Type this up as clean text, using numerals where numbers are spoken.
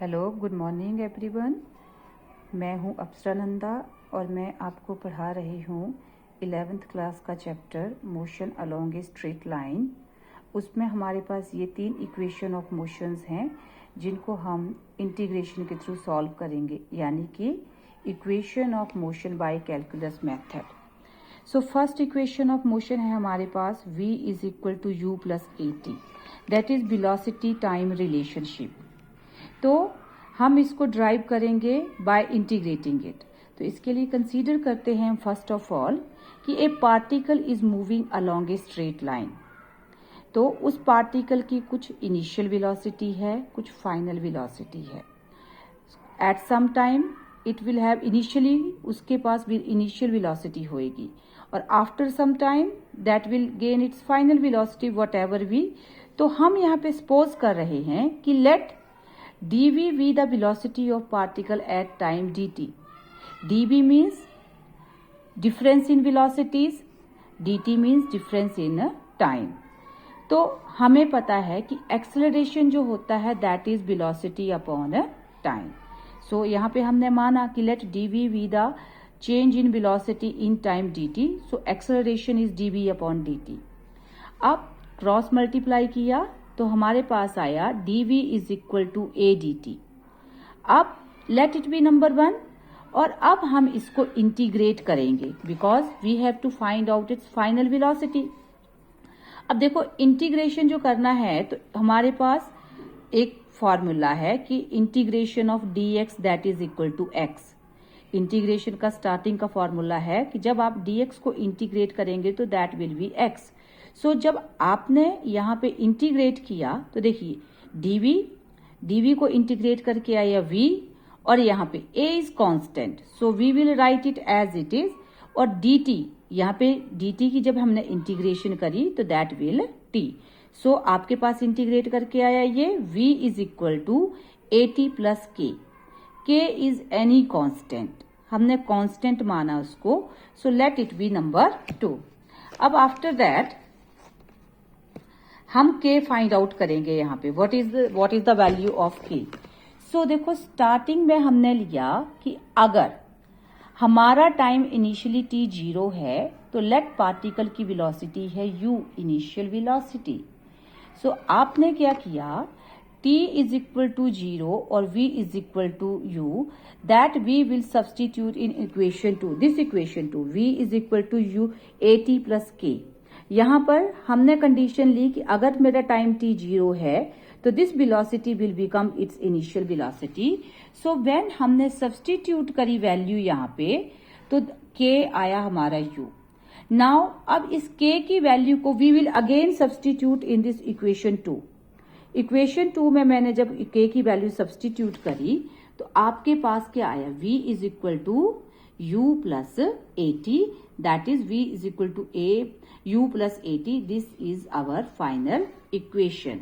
Hello, good morning everyone. मैं हूं अप्सरा नंदा और मैं आपको पढ़ा रही हूं 11th क्लास का chapter motion along a straight line. उसमें हमारे पास ये 3 इक्वेशन ऑफ मोशंस हैं जिनको हम इंटीग्रेशन के थ्रू सॉल्व करेंगे, यानी कि equation of motion by calculus method. So first equation of motion है हमारे पास v is equal to u plus at, that is velocity time relationship. तो हम इसको ड्राइव करेंगे बाय इंटीग्रेटिंग इट। तो इसके लिए कंसीडर करते हैं फर्स्ट ऑफ ऑल कि a particle is moving along a straight line. तो उस पार्टिकल की कुछ इनिशियल वेलोसिटी है, कुछ फाइनल वेलोसिटी है। At some time it will have initially, उसके पास भी इनिशियल वेलोसिटी होएगी, और after some time that will gain its final velocity whatever we. तो हम यहाँ पे सपोज कर रहे हैं कि let dv be the velocity of particle at time dt. dv means difference in velocities, dt means difference in time. तो हमें पता है कि एक्सेलरेशन जो होता है that is velocity upon time. So यहाँ पे हमने माना कि let dv be the change in velocity in time dt. So acceleration is dv upon dt. अब क्रॉस मल्टीप्लाई किया तो हमारे पास आया dv is equal to A D T. अब लेट इट बी नंबर 1, और अब हम इसको इंटीग्रेट करेंगे because we have to find out its final velocity. अब देखो इंटीग्रेशन जो करना है तो हमारे पास एक फॉर्मूला है कि integration of dx that is equal to x। Integration का स्टार्टिंग का फॉर्मूला है कि जब आप dx को इंटीग्रेट करेंगे तो that will be x। So जब आपने यहाँ पे इंटीग्रेट किया तो देखिए dv को इंटीग्रेट करके आया v, और यहाँ पे a is constant, so we will write it as it is, और dt यहाँ पे dt की जब हमने इंटीग्रेशन करी तो दैट विल t। सो आपके पास इंटीग्रेट करके आया ये v is equal to at plus k is any constant, हमने कांस्टेंट माना उसको। So let it be number 2। अब आफ्टर दैट हम k फाइंड आउट करेंगे यहाँ पे what is the value of k। So देखो स्टार्टिंग में हमने लिया कि अगर हमारा टाइम इनिशियली t 0 है तो लेट पार्टिकल की वेलोसिटी है u इनिशियल वेलोसिटी। सो आपने क्या किया, t इज इक्वल टू 0 और v is equal to u, that we will substitute in equation 2, this equation 2, v is equal to u at plus k। यहाँ पर हमने condition ली कि अगर मेरा टाइम t 0 है तो this velocity will become it's initial velocity. So when हमने substitute करी वैल्यू यहाँ पे तो k आया हमारा u। नाउ अब इस k की वैल्यू को we will again substitute in this equation 2। Equation 2 में मैंने जब k की वैल्यू सब्सटीट्यूट करी तो आपके पास क्या आया, v is equal to u plus at, that is v is equal to u plus at। This is our final equation.